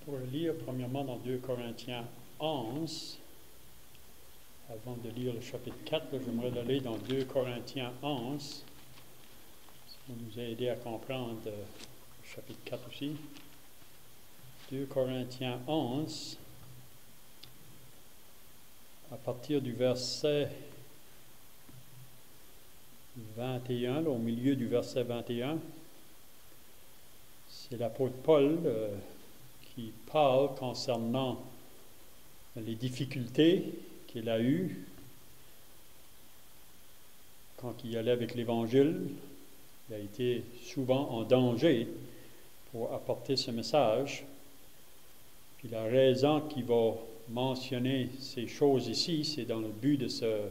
pourrais lire premièrement dans 2 Corinthiens 11. Avant de lire le chapitre 4, j'aimerais aller dans 2 Corinthiens 11. Ça va nous aider à comprendre le chapitre 4 aussi. 2 Corinthiens 11, à partir du verset 21, là, au milieu du verset 21, c'est l'apôtre Paul qui parle concernant les difficultés qu'il a eues quand il allait avec l'Évangile. Il a été souvent en danger pour apporter ce message. Puis la raison qu'il va mentionner ces choses ici, c'est dans le but de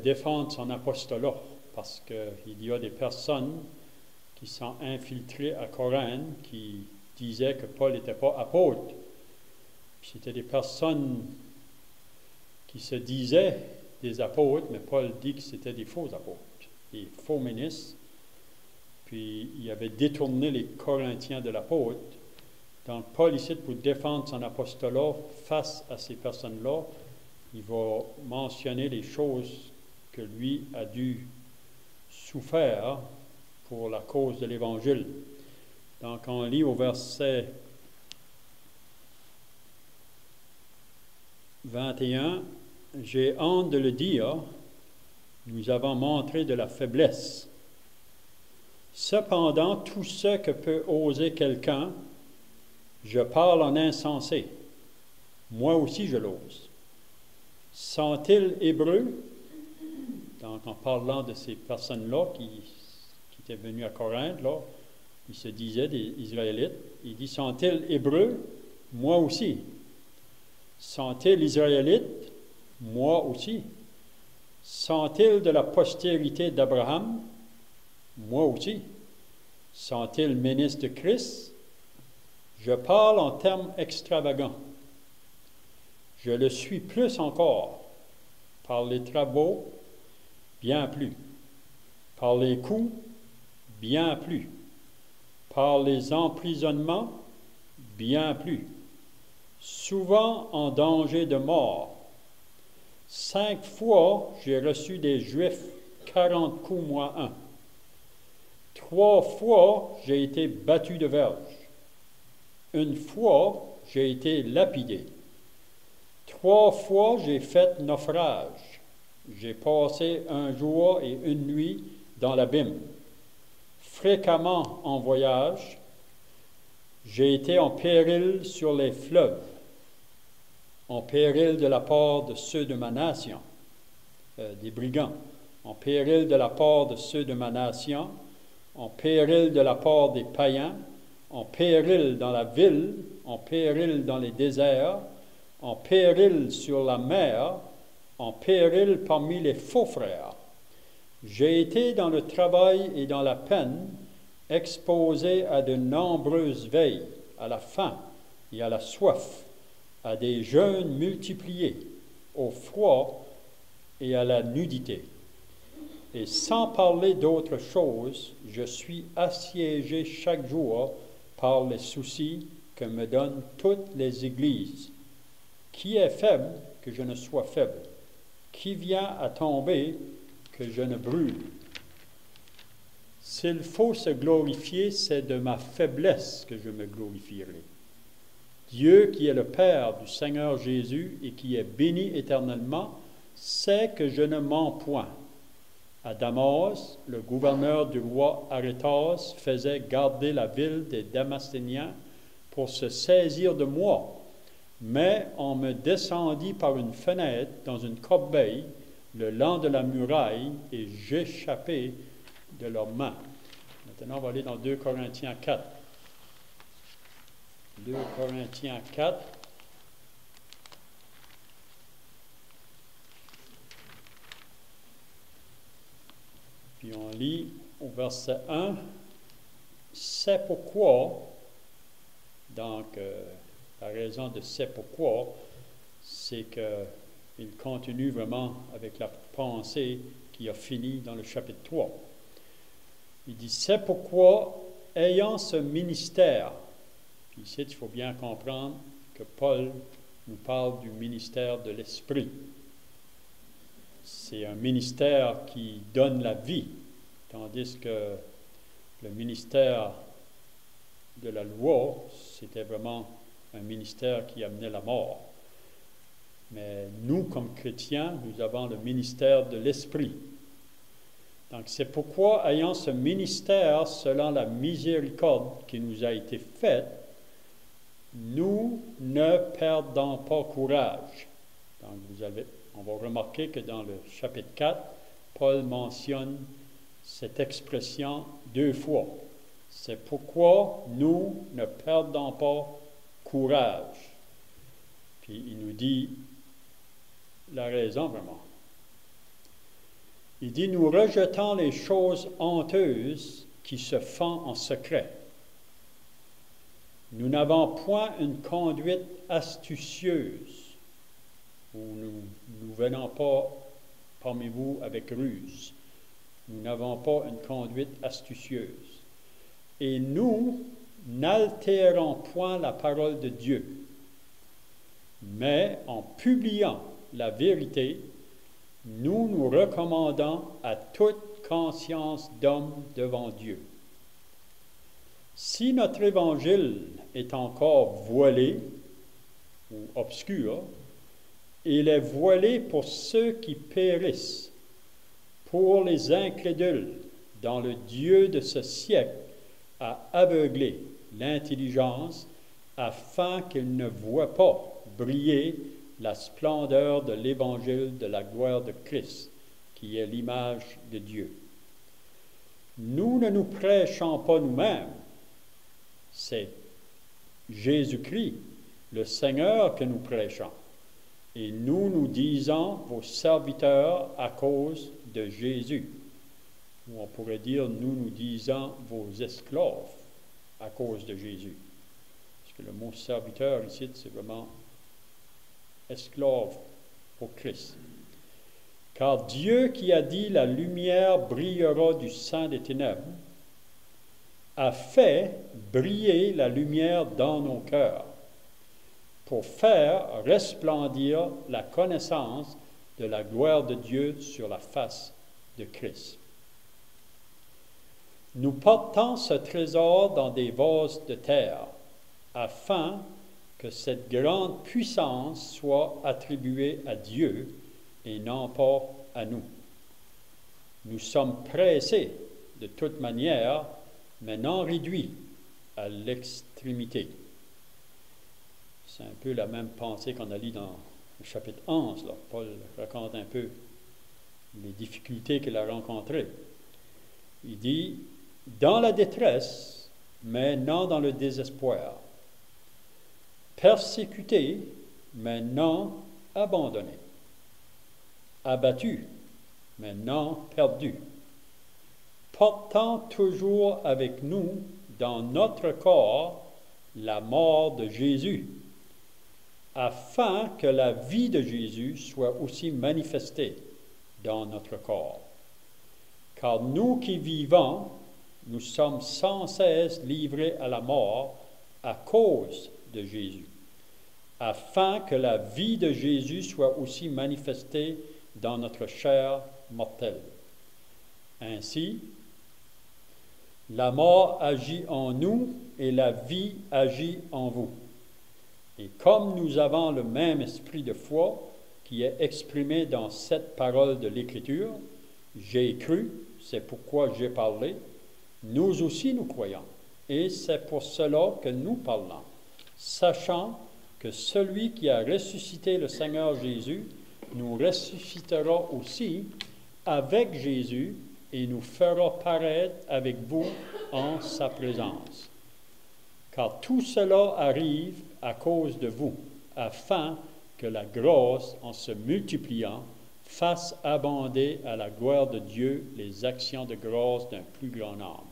défendre son apostolat, parce qu'il y a des personnes qui sont infiltrées à Corinthe, qui disaient que Paul n'était pas apôtre. Puis c'était des personnes qui se disaient des apôtres, mais Paul dit que c'était des faux apôtres, des faux ministres. Puis il avait détourné les Corinthiens de l'apôtre. Donc Paul, ici, pour défendre son apostolat face à ces personnes-là, il va mentionner les choses que lui a dû souffrir pour la cause de l'Évangile. Donc on lit au verset 21, « J'ai honte de le dire, nous avons montré de la faiblesse. Cependant, tout ce que peut oser quelqu'un, je parle en insensé. Moi aussi je l'ose. Sont-ils hébreux? » Donc en parlant de ces personnes-là qui étaient venues à Corinthe, là, ils se disaient des Israélites. Il dit, sont-ils hébreux? Moi aussi. Sont-ils israélites? Moi aussi. Sont-ils de la postérité d'Abraham? Moi aussi. Sont-ils ministres de Christ? Je parle en termes extravagants. Je le suis plus encore. Par les travaux, bien plus. Par les coups, bien plus. Par les emprisonnements, bien plus. Souvent en danger de mort. 5 fois, j'ai reçu des Juifs 40 coups, moi un. 3 fois, j'ai été battu de verge. 1 fois, j'ai été lapidé. 3 fois, j'ai fait naufrage. J'ai passé 1 jour et 1 nuit dans l'abîme. Fréquemment en voyage, j'ai été en péril sur les fleuves, en péril de la part de ceux de ma nation, des brigands, en péril de la part de ceux de ma nation, en péril de la part des païens, en péril dans la ville, en péril dans les déserts, en péril sur la mer, en péril parmi les faux frères. J'ai été dans le travail et dans la peine, exposé à de nombreuses veilles, à la faim et à la soif, à des jeûnes multipliés, au froid et à la nudité. Et sans parler d'autre chose, je suis assiégé chaque jour par les soucis que me donnent toutes les églises. Qui est faible, que je ne sois faible? Qui vient à tomber, que je ne brûle? S'il faut se glorifier, c'est de ma faiblesse que je me glorifierai. Dieu, qui est le Père du Seigneur Jésus et qui est béni éternellement, sait que je ne mens point. À Damas, le gouverneur du roi Arétas faisait garder la ville des Damascéniens pour se saisir de moi. Mais on me descendit par une fenêtre dans une corbeille le long de la muraille et j'échappai de leurs mains. Maintenant, on va aller dans 2 Corinthiens 4. 2 Corinthiens 4. Puis on lit au verset 1. C'est pourquoi, donc la raison de c'est pourquoi, c'est qu'il continue vraiment avec la pensée qui a fini dans le chapitre 3. Il dit, c'est pourquoi, ayant ce ministère, Puis ici, il faut bien comprendre que Paul nous parle du ministère de l'Esprit. C'est un ministère qui donne la vie, tandis que le ministère de la loi, c'était vraiment un ministère qui amenait la mort. Mais nous, comme chrétiens, nous avons le ministère de l'Esprit. Donc, c'est pourquoi, ayant ce ministère selon la miséricorde qui nous a été faite, nous ne perdons pas courage. Donc, on va remarquer que dans le chapitre 4, Paul mentionne cette expression 2 fois. C'est pourquoi nous ne perdons pas courage. Puis il nous dit la raison vraiment. Il dit, nous rejetons les choses honteuses qui se font en secret. Nous n'avons point une conduite astucieuse, ou nous ne venons pas parmi vous avec ruse. Nous n'avons pas une conduite astucieuse. Et nous n'altérons point la parole de Dieu, mais en publiant la vérité, nous nous recommandons à toute conscience d'homme devant Dieu. Si notre évangile est encore voilé ou obscur, il est voilé pour ceux qui périssent, pour les incrédules, dont le Dieu de ce siècle a aveuglé l'intelligence afin qu'ils ne voient pas briller la splendeur de l'évangile de la gloire de Christ, qui est l'image de Dieu. Nous ne nous prêchons pas nous-mêmes, c'est Jésus-Christ, le Seigneur, que nous prêchons. Et nous nous disons vos serviteurs à cause de Jésus. Ou on pourrait dire, nous disons vos esclaves à cause de Jésus. Parce que le mot serviteur ici, c'est vraiment esclave pour Christ. Car Dieu qui a dit la lumière brillera du sein des ténèbres, a fait briller la lumière dans nos cœurs pour faire resplendir la connaissance de la gloire de Dieu sur la face de Christ. Nous portons ce trésor dans des vases de terre, afin que cette grande puissance soit attribuée à Dieu et non pas à nous. Nous sommes pressés de toute manière, mais non réduits à l'extrémité. C'est un peu la même pensée qu'on a lue dans le chapitre 11. Là. Paul raconte un peu les difficultés qu'il a rencontrées. Il dit, dans la détresse, mais non dans le désespoir. Persécuté, mais non abandonné. Abattu, mais non perdu. Portant toujours avec nous dans notre corps la mort de Jésus, afin que la vie de Jésus soit aussi manifestée dans notre corps. Car nous qui vivons, nous sommes sans cesse livrés à la mort à cause de Jésus, afin que la vie de Jésus soit aussi manifestée dans notre chair mortelle. Ainsi, la mort agit en nous et la vie agit en vous. Et comme nous avons le même esprit de foi qui est exprimé dans cette parole de l'Écriture, j'ai cru, c'est pourquoi j'ai parlé, nous aussi nous croyons, et c'est pour cela que nous parlons, sachant que celui qui a ressuscité le Seigneur Jésus nous ressuscitera aussi avec Jésus et nous fera paraître avec vous en sa présence. Car tout cela arrive à cause de vous, afin que la grâce, en se multipliant, fasse abonder à la gloire de Dieu les actions de grâce d'un plus grand nombre.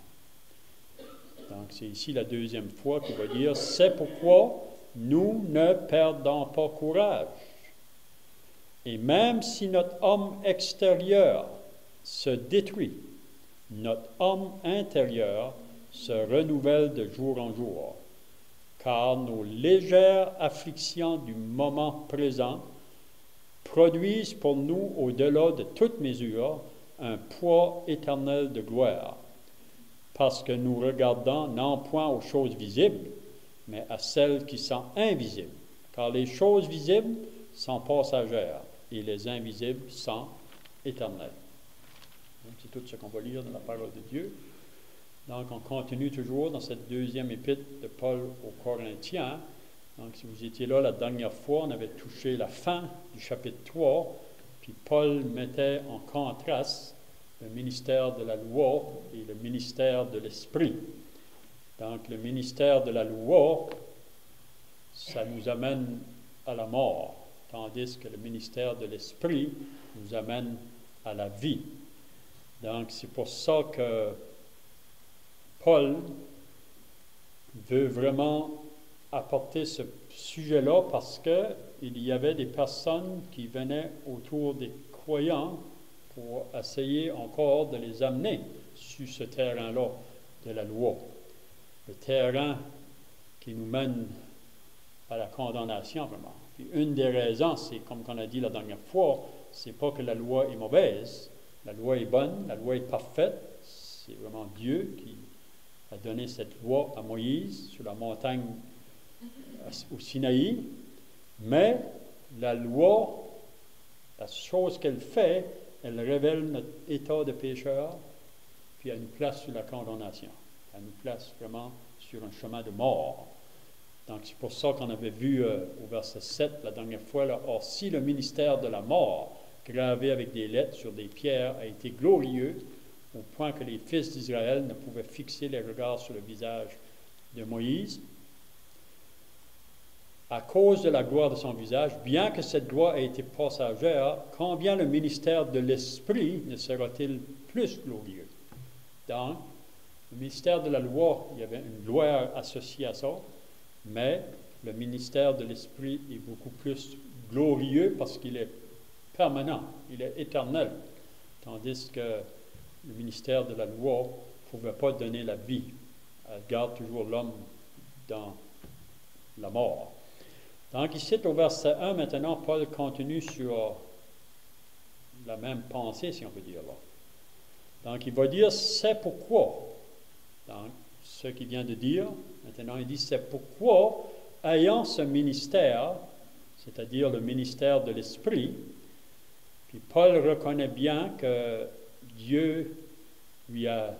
Donc, c'est ici la deuxième fois qu'il va dire, c'est pourquoi nous ne perdons pas courage. Et même si notre homme extérieur se détruit, notre homme intérieur se renouvelle de jour en jour. car nos légères afflictions du moment présent produisent pour nous, au-delà de toute mesure, un poids éternel de gloire, parce que nous regardons non point aux choses visibles, mais à celles qui sont invisibles, car les choses visibles sont passagères et les invisibles sont éternelles. C'est tout ce qu'on va lire dans la parole de Dieu. Donc, on continue toujours dans cette deuxième épître de Paul aux Corinthiens. Donc, si vous étiez là la dernière fois, on avait touché la fin du chapitre 3, puis Paul mettait en contraste le ministère de la loi et le ministère de l'esprit. Donc, le ministère de la loi, ça nous amène à la mort, tandis que le ministère de l'esprit nous amène à la vie. Donc, c'est pour ça que Paul veut vraiment apporter ce sujet-là, parce qu'il y avait des personnes qui venaient autour des croyants pour essayer encore de les amener sur ce terrain-là de la loi. Le terrain qui nous mène à la condamnation, vraiment. Puis une des raisons, c'est, comme on a dit la dernière fois, c'est pas que la loi est mauvaise. La loi est bonne, la loi est parfaite. C'est vraiment Dieu qui a donné cette loi à Moïse sur la montagne au Sinaï. Mais la loi, la chose qu'elle fait, elle révèle notre état de pécheur, puis elle nous place sur la condamnation. Elle nous place vraiment sur un chemin de mort. Donc, c'est pour ça qu'on avait vu au verset 7 la dernière fois, là, « Or, si le ministère de la mort, gravé avec des lettres sur des pierres, a été glorieux, au point que les fils d'Israël ne pouvaient fixer les regards sur le visage de Moïse, à cause de la gloire de son visage, bien que cette gloire ait été passagère, combien le ministère de l'Esprit ne sera-t-il plus glorieux? » Donc, le ministère de la loi, il y avait une gloire associée à ça, mais le ministère de l'Esprit est beaucoup plus glorieux parce qu'il est permanent, il est éternel, tandis que le ministère de la loi ne pouvait pas donner la vie. Elle garde toujours l'homme dans la mort. Donc ici, au verset 1, maintenant, Paul continue sur la même pensée, si on peut dire là. Donc il va dire, c'est pourquoi. Donc, ce qu'il vient de dire, maintenant il dit, c'est pourquoi, ayant ce ministère, c'est-à-dire le ministère de l'Esprit, puis Paul reconnaît bien que Dieu lui a,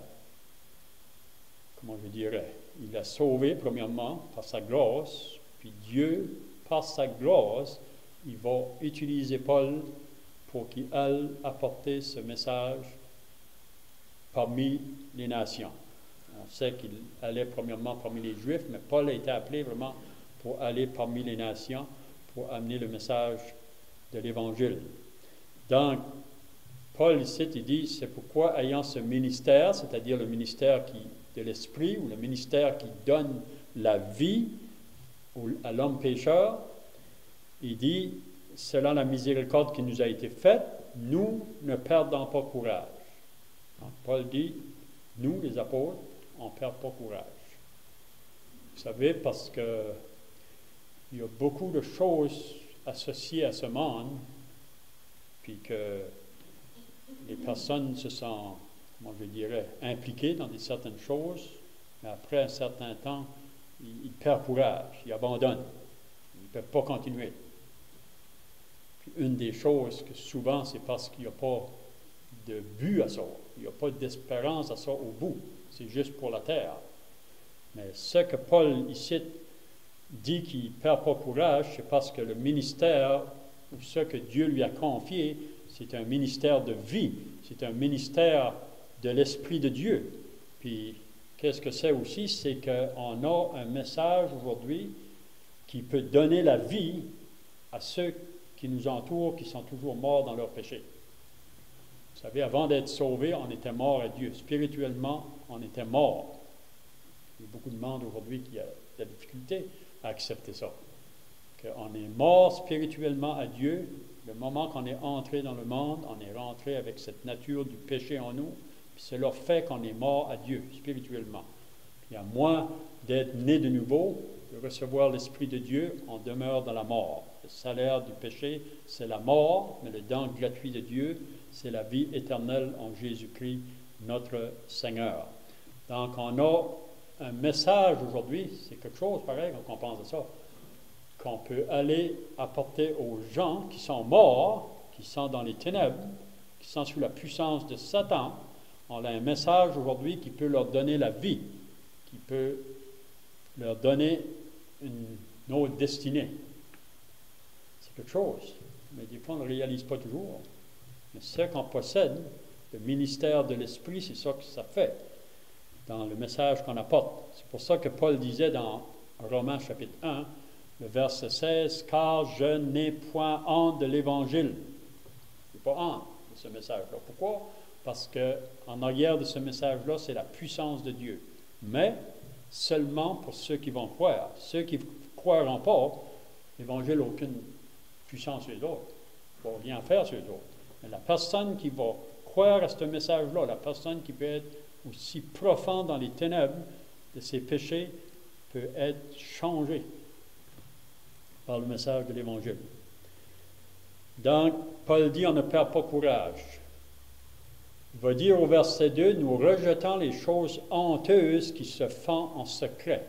comment je dirais, il l'a sauvé premièrement par sa grâce, puis Dieu, par sa grâce, il va utiliser Paul pour qu'il aille apporter ce message parmi les nations. On sait qu'il allait premièrement parmi les Juifs, mais Paul a été appelé vraiment pour aller parmi les nations, pour amener le message de l'Évangile. Donc, Paul ici, il dit, c'est pourquoi ayant ce ministère, c'est-à-dire le ministère de l'Esprit, ou le ministère qui donne la vie à l'homme pécheur, il dit, selon la miséricorde qui nous a été faite, nous ne perdons pas courage. Donc, Paul dit, nous, les apôtres, on ne perd pas courage. Vous savez, parce que il y a beaucoup de choses associées à ce monde, puis que les personnes se sont, comment je dirais, impliquées dans certaines choses, mais après un certain temps, ils perdent courage, ils abandonnent, ils ne peuvent pas continuer. Puis une des choses que souvent, c'est parce qu'il n'y a pas de but à ça, il n'y a pas d'espérance à ça au bout, c'est juste pour la terre. Mais ce que Paul ici dit qu'il ne perd pas courage, c'est parce que le ministère, ou ce que Dieu lui a confié, c'est un ministère de vie, c'est un ministère de l'Esprit de Dieu. Puis, qu'est-ce que c'est aussi? C'est qu'on a un message aujourd'hui qui peut donner la vie à ceux qui nous entourent, qui sont toujours morts dans leurs péchés. Vous savez, avant d'être sauvés, on était mort à Dieu. Spirituellement, on était mort. Il y a beaucoup de monde aujourd'hui qui a de la difficulté à accepter ça. Qu'on est mort spirituellement à Dieu. Le moment qu'on est entré dans le monde, on est rentré avec cette nature du péché en nous. Puis cela fait qu'on est mort à Dieu spirituellement. Et à moins d'être né de nouveau, de recevoir l'Esprit de Dieu, on demeure dans la mort. Le salaire du péché, c'est la mort, mais le don gratuit de Dieu, c'est la vie éternelle en Jésus-Christ, notre Seigneur. Donc, on a un message aujourd'hui, c'est quelque chose pareil quand on pense à ça, qu'on peut aller apporter aux gens qui sont morts, qui sont dans les ténèbres, qui sont sous la puissance de Satan. On a un message aujourd'hui qui peut leur donner la vie, qui peut leur donner une autre destinée. C'est quelque chose, mais des fois on ne le réalise pas toujours. Mais ce qu'on possède, le ministère de l'Esprit, c'est ça que ça fait dans le message qu'on apporte. C'est pour ça que Paul disait dans Romains chapitre 1, le verset 16, « Car je n'ai point honte de l'Évangile. » Je n'ai pas honte de ce message-là. Pourquoi? Parce qu'en arrière de ce message-là, c'est la puissance de Dieu. Mais seulement pour ceux qui vont croire. Ceux qui ne croiront pas, l'Évangile n'a aucune puissance sur les autres. Il ne va rien faire sur les autres. Mais la personne qui va croire à ce message-là, la personne qui peut être aussi profond dans les ténèbres de ses péchés, peut être changée par le message de l'Évangile. Donc, Paul dit, on ne perd pas courage. Il va dire au verset 2, « Nous rejetons les choses honteuses qui se font en secret. »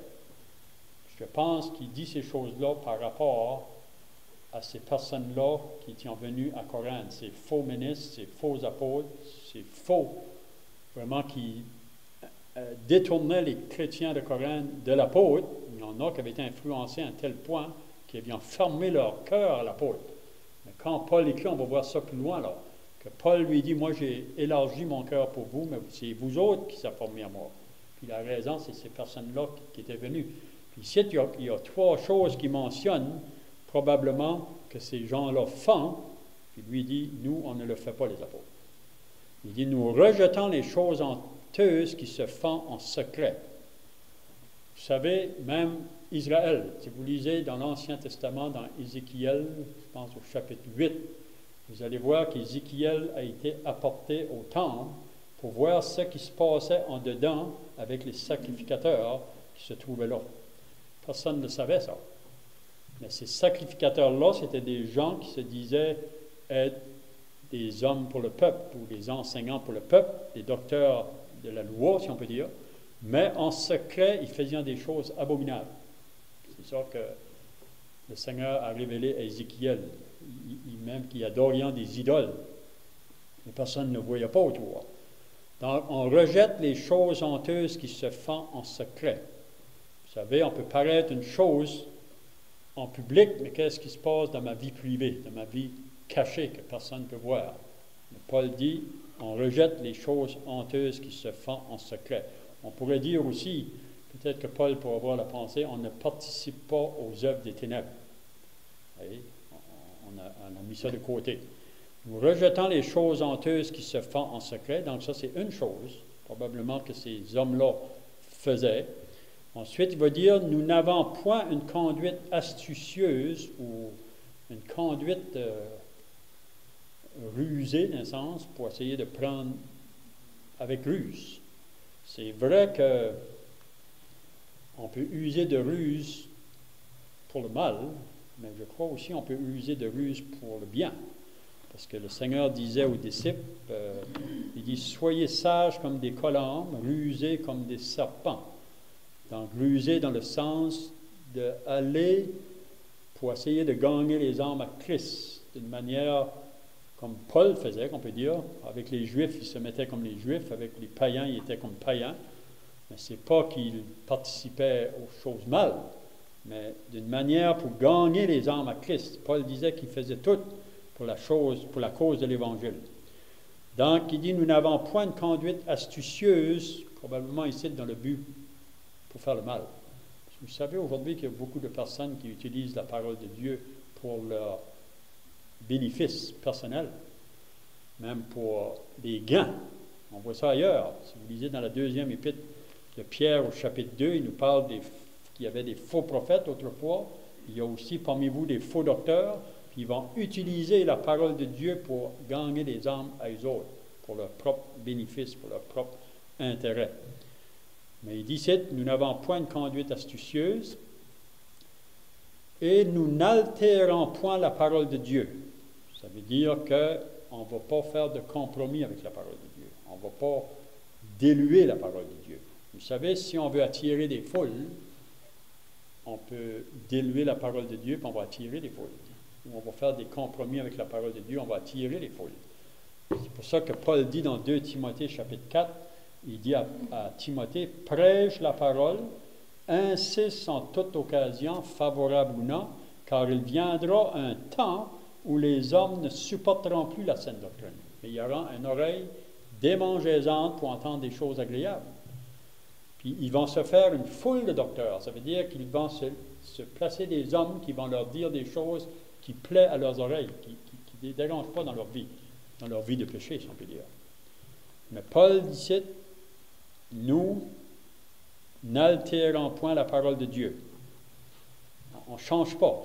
Je pense qu'il dit ces choses-là par rapport à ces personnes-là qui étaient venues à Corinthe, ces faux ministres, ces faux apôtres, ces faux, vraiment qui détournaient les chrétiens de Corinthe de l'apôtre. Il y en a qui avaient été influencés à un tel point qu'ils avaient fermé leur cœur à l'apôtre. Mais quand Paul écrit, on va voir ça plus loin, là, que Paul lui dit, « Moi, j'ai élargi mon cœur pour vous, mais c'est vous autres qui s'est formé à moi. » Puis la raison, c'est ces personnes-là qui étaient venues. Puis ici, il y a trois choses qui mentionnent probablement que ces gens-là font. Puis lui dit, « Nous, on ne le fait pas, les apôtres. » Il dit, « Nous rejetons les choses honteuses qui se font en secret. » Vous savez, même Israël, si vous lisez dans l'Ancien Testament, dans Ézéchiel, je pense au chapitre 8, vous allez voir qu'Ézéchiel a été apporté au temple pour voir ce qui se passait en dedans avec les sacrificateurs qui se trouvaient là. Personne ne savait ça. Mais ces sacrificateurs-là, c'était des gens qui se disaient être des hommes pour le peuple, ou des enseignants pour le peuple, des docteurs de la loi, si on peut dire, mais en secret, ils faisaient des choses abominables. C'est ça que le Seigneur a révélé à Ézéchiel, même qui adoriant des idoles. Les personnes ne voyaient pas autour. Donc, on rejette les choses honteuses qui se font en secret. Vous savez, on peut paraître une chose en public, mais qu'est-ce qui se passe dans ma vie privée, dans ma vie cachée que personne ne peut voir? Mais Paul dit, on rejette les choses honteuses qui se font en secret. On pourrait dire aussi, peut-être que Paul pourrait avoir la pensée, on ne participe pas aux œuvres des ténèbres. Voyez? On a mis ça de côté. Nous rejetons les choses honteuses qui se font en secret. Donc ça, c'est une chose, probablement que ces hommes-là faisaient. Ensuite, il va dire, nous n'avons point une conduite astucieuse ou une conduite rusée, d'un sens, pour essayer de prendre avec ruse. C'est vrai qu'on peut user de ruse pour le mal, mais je crois aussi qu'on peut user de ruse pour le bien. Parce que le Seigneur disait aux disciples, il dit, « Soyez sages comme des colombes, rusés comme des serpents. » Donc, rusés dans le sens d'aller pour essayer de gagner les âmes à Christ, d'une manière comme Paul faisait, qu'on peut dire. Avec les Juifs, il se mettait comme les Juifs, avec les païens, il était comme païens. Mais ce n'est pas qu'il participait aux choses mal, mais d'une manière pour gagner les âmes à Christ. Paul disait qu'il faisait tout pour la cause de l'Évangile. Donc, il dit, nous n'avons point de conduite astucieuse, probablement ici dans le but pour faire le mal. Vous savez aujourd'hui qu'il y a beaucoup de personnes qui utilisent la parole de Dieu pour leur bénéfice personnel, même pour des gains. On voit ça ailleurs. Si vous lisez dans la deuxième épître de Pierre au chapitre 2, il nous parle qu'il y avait des faux prophètes autrefois. Il y a aussi parmi vous des faux docteurs qui vont utiliser la parole de Dieu pour gagner les âmes à eux autres, pour leur propre bénéfice, pour leur propre intérêt. Mais il dit ici, nous n'avons point une conduite astucieuse et nous n'altérons point la parole de Dieu. Ça veut dire qu'on ne va pas faire de compromis avec la parole de Dieu. On ne va pas diluer la parole de Dieu. Vous savez, si on veut attirer des foules, on peut diluer la parole de Dieu, puis on va attirer des foules. Ou on va faire des compromis avec la parole de Dieu, on va attirer les foules. C'est pour ça que Paul dit dans 2 Timothée chapitre 4, il dit à Timothée, prêche la parole, insiste en toute occasion, favorable ou non, car il viendra un temps où les hommes ne supporteront plus la saine doctrine. Mais il y aura une oreille démangeaisante pour entendre des choses agréables. Puis ils vont se faire une foule de docteurs. Ça veut dire qu'ils vont se placer des hommes qui vont leur dire des choses qui plaisent à leurs oreilles, qui ne les dérangent pas dans leur vie de péché, si on peut dire. Mais Paul dit ici, nous n'altérons point la parole de Dieu. On ne change pas.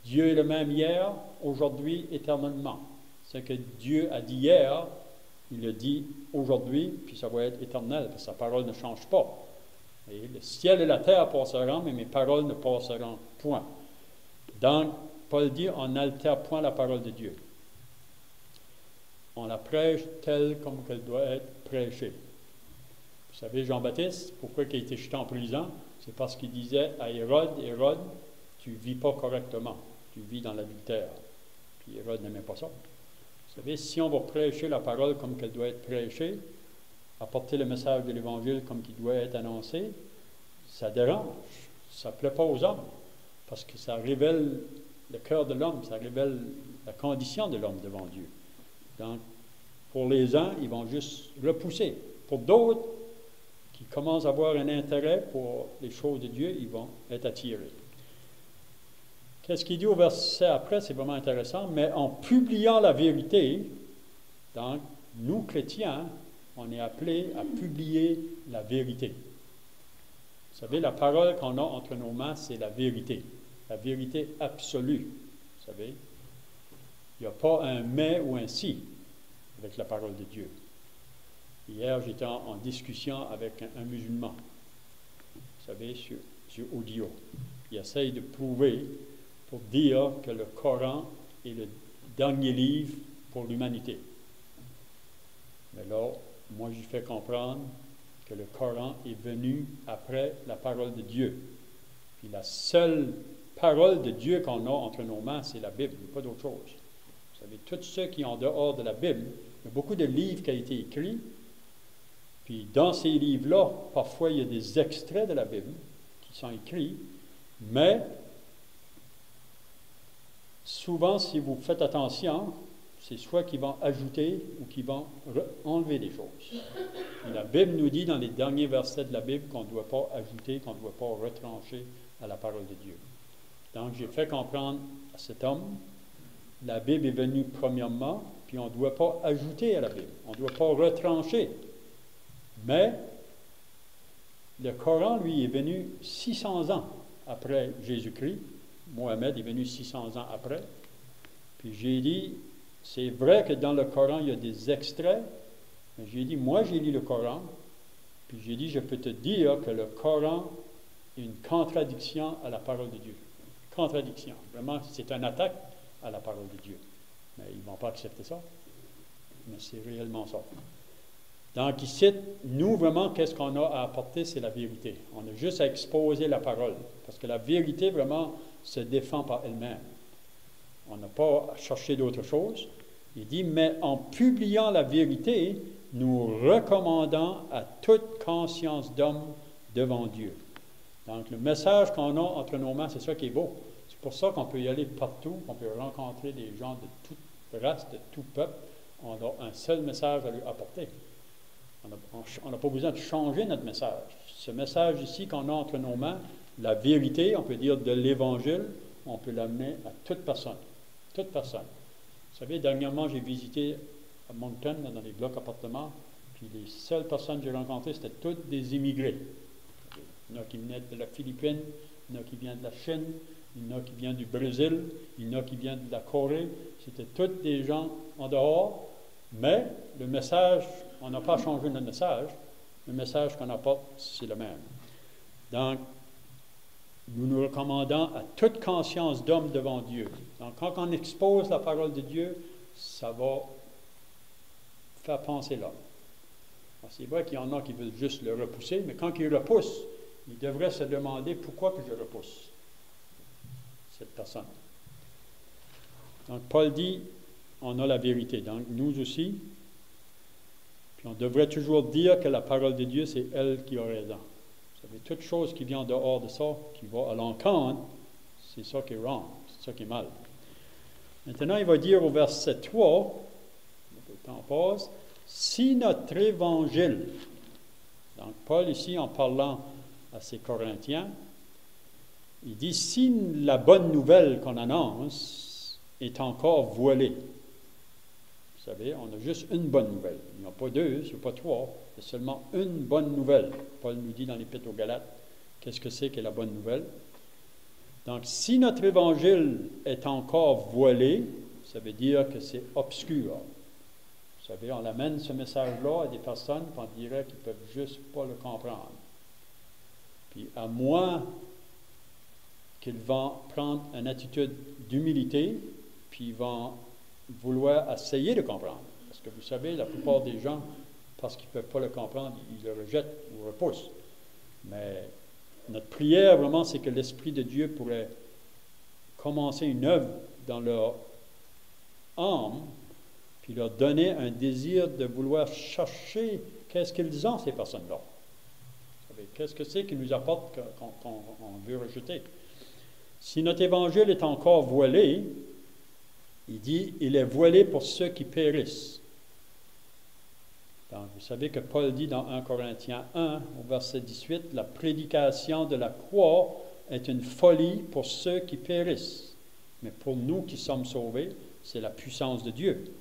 Dieu est le même hier, aujourd'hui, éternellement. Ce que Dieu a dit hier, il le dit aujourd'hui, puis ça va être éternel, parce que sa parole ne change pas. Et le ciel et la terre passeront, mais mes paroles ne passeront point. Donc, Paul dit, on n'altère point la parole de Dieu. On la prêche telle comme qu'elle doit être prêchée. Vous savez, Jean-Baptiste, pourquoi il a été jeté en prison? C'est parce qu'il disait à Hérode, tu ne vis pas correctement, tu vis dans l'adultère. Puis Hérode n'aimait pas ça. Vous savez, si on va prêcher la parole comme qu'elle doit être prêchée, apporter le message de l'Évangile comme qu'il doit être annoncé, ça dérange. Ça ne plaît pas aux hommes, parce que ça révèle le cœur de l'homme, ça révèle la condition de l'homme devant Dieu. Donc, pour les uns, ils vont juste repousser. Pour d'autres, qui commencent à avoir un intérêt pour les choses de Dieu, ils vont être attirés. Qu'est-ce qu'il dit au verset après? C'est vraiment intéressant. Mais en publiant la vérité, donc, nous, chrétiens, on est appelés à publier la vérité. Vous savez, la parole qu'on a entre nos mains, c'est la vérité absolue. Vous savez, il n'y a pas un mais ou un si avec la parole de Dieu. Hier, j'étais en discussion avec un musulman, vous savez, sur audio. Il essaye de prouver pour dire que le Coran est le dernier livre pour l'humanité. Mais là, moi, je fais comprendre que le Coran est venu après la parole de Dieu. Puis la seule parole de Dieu qu'on a entre nos mains, c'est la Bible, pas d'autre chose. Vous savez, tous ceux qui sont en dehors de la Bible, il y a beaucoup de livres qui ont été écrits, puis dans ces livres-là, parfois, il y a des extraits de la Bible qui sont écrits, mais souvent, si vous faites attention, c'est soit qu'ils vont ajouter ou qu'ils vont enlever des choses. Et la Bible nous dit dans les derniers versets de la Bible qu'on ne doit pas ajouter, qu'on ne doit pas retrancher à la parole de Dieu. Donc, j'ai fait comprendre à cet homme, la Bible est venue premièrement, puis on ne doit pas ajouter à la Bible, on ne doit pas retrancher. Mais le Coran, lui, est venu 600 ans après Jésus-Christ. Mohammed est venu 600 ans après. Puis j'ai dit, c'est vrai que dans le Coran, il y a des extraits, mais j'ai dit, moi, j'ai lu le Coran, puis j'ai dit, je peux te dire que le Coran est une contradiction à la parole de Dieu. Contradiction. Vraiment, c'est une attaque à la parole de Dieu. Mais ils ne vont pas accepter ça. Mais c'est réellement ça. Donc, ici, nous, vraiment, qu'est-ce qu'on a à apporter? C'est la vérité. On a juste à exposer la parole. Parce que la vérité, vraiment, se défend par elle-même. On n'a pas à chercher d'autre chose. Il dit, mais en publiant la vérité, nous recommandons à toute conscience d'homme devant Dieu. Donc, le message qu'on a entre nos mains, c'est ça qui est beau. C'est pour ça qu'on peut y aller partout, qu'on peut rencontrer des gens de toute race, de tout peuple. On a un seul message à lui apporter. On n'a pas besoin de changer notre message. Ce message ici qu'on a entre nos mains, la vérité, on peut dire de l'Évangile, on peut l'amener à toute personne. Toute personne. Vous savez, dernièrement, j'ai visité à Moncton, dans des blocs appartements, puis les seules personnes que j'ai rencontrées, c'était toutes des immigrés. Il y en a qui venaient de la Philippines, il y en a qui viennent de la Chine, il y en a qui viennent du Brésil, il y en a qui viennent de la Corée. C'était tous des gens en dehors, mais le message, on n'a pas changé notre message. le message qu'on apporte, c'est le même. Donc, nous nous recommandons à toute conscience d'homme devant Dieu. Donc, quand on expose la parole de Dieu, ça va faire penser l'homme. C'est vrai qu'il y en a qui veulent juste le repousser, mais quand il repousse, il devrait se demander pourquoi que je repousse cette personne. Donc, Paul dit, on a la vérité. Donc, nous aussi, puis on devrait toujours dire que la parole de Dieu, c'est elle qui a raison. Vous savez, toute chose qui vient dehors de ça, qui va à l'encontre, c'est ça qui est wrong, c'est ça qui est mal. Maintenant, il va dire au verset 3, le temps passe, si notre évangile, donc Paul ici en parlant à ses Corinthiens, il dit, si la bonne nouvelle qu'on annonce est encore voilée, vous savez, on a juste une bonne nouvelle. Il n'y en a pas deux, il n'y en a pas trois. Il y a seulement une bonne nouvelle. Paul nous dit dans l'Épître aux Galates, qu'est-ce que c'est que la bonne nouvelle? Donc, si notre évangile est encore voilé, ça veut dire que c'est obscur. Vous savez, on amène ce message-là à des personnes qu'on dirait qu'ils ne peuvent juste pas le comprendre. Puis, à moins qu'ils vont prendre une attitude d'humilité, puis ils vont vouloir essayer de comprendre. Parce que vous savez, la plupart des gens, parce qu'ils ne peuvent pas le comprendre, ils le rejettent ou repoussent. Mais notre prière, vraiment, c'est que l'Esprit de Dieu pourrait commencer une œuvre dans leur âme, puis leur donner un désir de vouloir chercher qu'est-ce qu'ils ont, ces personnes-là. Vous savez, qu'est-ce que c'est qu'ils nous apportent qu'on veut rejeter? Si notre évangile est encore voilé, il dit, il est voilé pour ceux qui périssent. Donc, vous savez que Paul dit dans 1 Corinthiens 1, au verset 18, la prédication de la croix est une folie pour ceux qui périssent. Mais pour nous qui sommes sauvés, c'est la puissance de Dieu.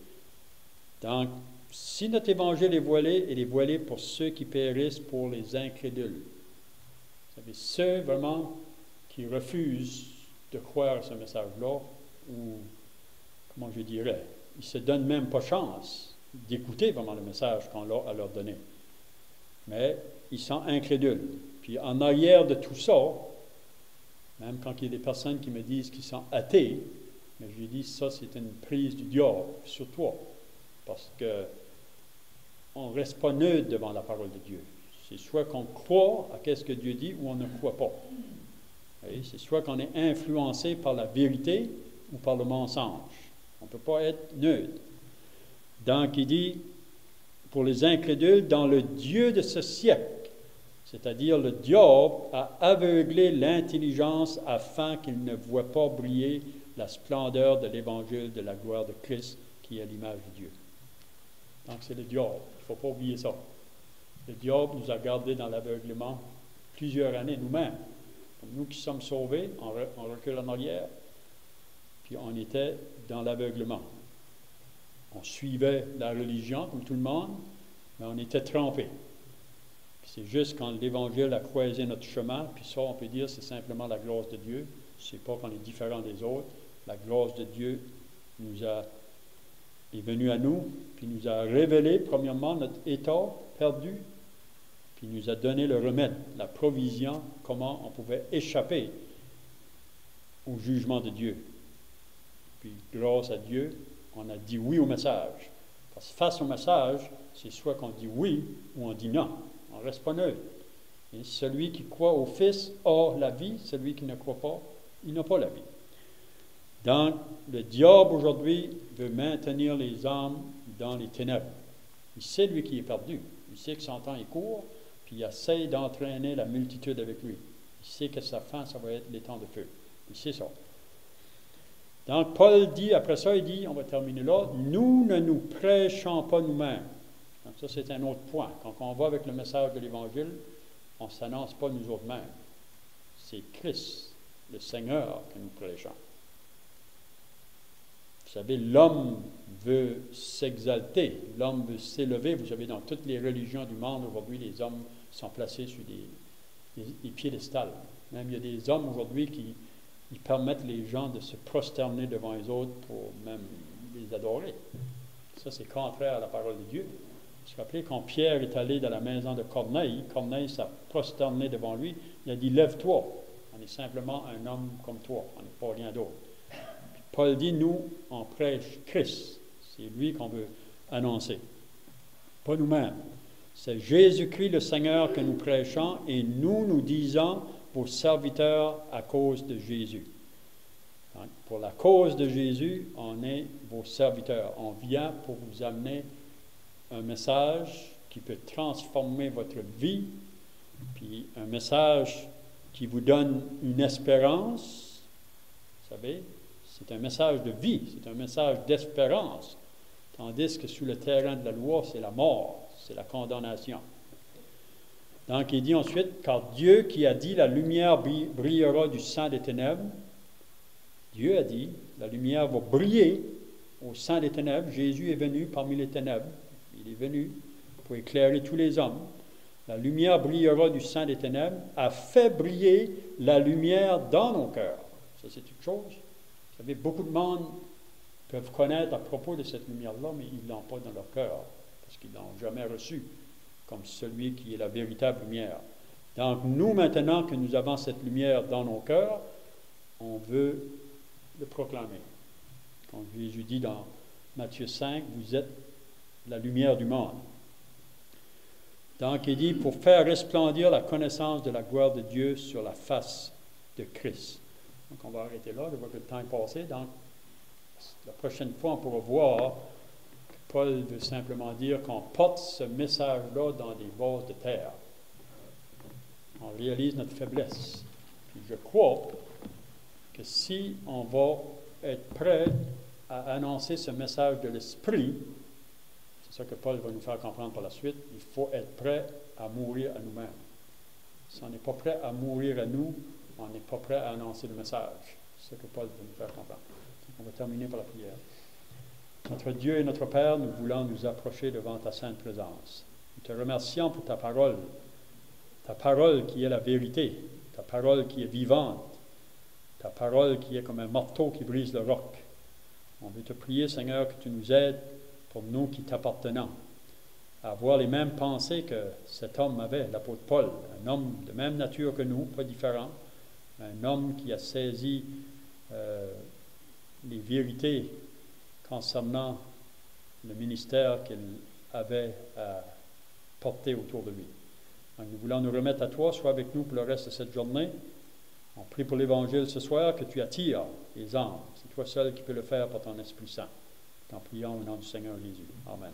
Donc, si notre évangile est voilé, il est voilé pour ceux qui périssent, pour les incrédules. Vous savez, ceux vraiment qui refusent de croire à ce message-là, ou, comment je dirais, ils ne se donnent même pas chance d'écouter vraiment le message qu'on a à leur donner. Mais ils sont incrédules. Puis en arrière de tout ça, même quand il y a des personnes qui me disent qu'ils sont athées, mais je dis ça c'est une prise du diable sur toi. Parce que on ne reste pas neutre devant la parole de Dieu. C'est soit qu'on croit à ce que Dieu dit ou on ne croit pas. C'est soit qu'on est influencé par la vérité ou par le mensonge. On ne peut pas être neutre. Donc, il dit, pour les incrédules, dans le Dieu de ce siècle, c'est-à-dire le diable a aveuglé l'intelligence afin qu'il ne voie pas briller la splendeur de l'évangile de la gloire de Christ, qui est l'image de Dieu. Donc, c'est le diable. Il ne faut pas oublier ça. Le diable nous a gardés dans l'aveuglement plusieurs années nous-mêmes. Nous qui sommes sauvés, on recule en arrière, puis on était dans l'aveuglement. On suivait la religion comme tout le monde, mais on était trompés. C'est juste quand l'Évangile a croisé notre chemin, puis ça, on peut dire, c'est simplement la grâce de Dieu. C'est pas qu'on est différent des autres. La grâce de Dieu est venue à nous, puis nous a révélé, premièrement, notre état perdu, puis nous a donné le remède, la provision, comment on pouvait échapper au jugement de Dieu. Puis, grâce à Dieu, on a dit oui au message. Parce que face au message, c'est soit qu'on dit oui ou on dit non. On ne reste pas neutre. Et celui qui croit au Fils a la vie, celui qui ne croit pas, il n'a pas la vie. Donc, le diable aujourd'hui veut maintenir les âmes dans les ténèbres. Il sait, lui, qui est perdu. Il sait que son temps est court, puis il essaie d'entraîner la multitude avec lui. Il sait que sa fin, ça va être les temps de feu. Il sait ça. Donc, Paul dit, après ça, il dit, on va terminer là, nous ne nous prêchons pas nous-mêmes. Donc, ça, c'est un autre point. Quand on va avec le message de l'Évangile, on ne s'annonce pas nous autres-mêmes. C'est Christ, le Seigneur, que nous prêchons. Vous savez, l'homme veut s'exalter, l'homme veut s'élever. Vous savez, dans toutes les religions du monde, aujourd'hui, les hommes sont placés sur des piédestals. Même il y a des hommes aujourd'hui qui ils permettent les gens de se prosterner devant les autres pour même les adorer. Ça, c'est contraire à la parole de Dieu. Vous vous rappelez, quand Pierre est allé dans la maison de Corneille, Corneille s'est prosterné devant lui, il a dit, lève-toi, on est simplement un homme comme toi, on n'est pas rien d'autre. Paul dit, nous, on prêche Christ, c'est lui qu'on veut annoncer, pas nous-mêmes. C'est Jésus-Christ le Seigneur que nous prêchons et nous disons vos serviteurs à cause de Jésus. Donc, pour la cause de Jésus, on est vos serviteurs. On vient pour vous amener un message qui peut transformer votre vie, puis un message qui vous donne une espérance. Vous savez, c'est un message de vie, c'est un message d'espérance. Tandis que sous le terrain de la loi, c'est la mort, c'est la condamnation. Donc, il dit ensuite, car Dieu qui a dit, la lumière brillera du sein des ténèbres, Dieu a dit, la lumière va briller au sein des ténèbres. Jésus est venu parmi les ténèbres. Il est venu pour éclairer tous les hommes. La lumière brillera du sein des ténèbres, a fait briller la lumière dans nos cœurs. Ça, c'est une chose. Vous savez, beaucoup de monde peuvent connaître à propos de cette lumière-là, mais ils ne l'ont pas dans leur cœur, parce qu'ils ne l'ont jamais reçue comme celui qui est la véritable lumière. Donc, nous, maintenant que nous avons cette lumière dans nos cœurs, on veut le proclamer. Comme Jésus dit dans Matthieu 5, vous êtes la lumière du monde. Donc, il dit, pour faire resplendir la connaissance de la gloire de Dieu sur la face de Christ. Donc, on va arrêter là, je vois que le temps est passé. Donc, la prochaine fois, on pourra voir que Paul veut simplement dire qu'on porte ce message-là dans des vases de terre. On réalise notre faiblesse. Puis je crois que si on va être prêt à annoncer ce message de l'Esprit, c'est ça que Paul va nous faire comprendre par la suite, il faut être prêt à mourir à nous-mêmes. Si on n'est pas prêt à mourir à nous, on n'est pas prêt à annoncer le message. C'est ce que Paul va nous faire comprendre. On va terminer par la prière. Notre Dieu et notre Père, nous voulons nous approcher devant ta sainte présence. Nous te remercions pour ta parole qui est la vérité, ta parole qui est vivante, ta parole qui est comme un marteau qui brise le roc. On veut te prier, Seigneur, que tu nous aides pour nous qui t'appartenons, à avoir les mêmes pensées que cet homme avait, l'apôtre Paul, un homme de même nature que nous, pas différent, un homme qui a saisi les vérités concernant le ministère qu'il avait à porter autour de lui. Donc, nous voulons nous remettre à toi, sois avec nous pour le reste de cette journée. On prie pour l'Évangile ce soir, que tu attires les âmes. C'est toi seul qui peux le faire par ton Esprit Saint. T'en prions au nom du Seigneur Jésus. Amen.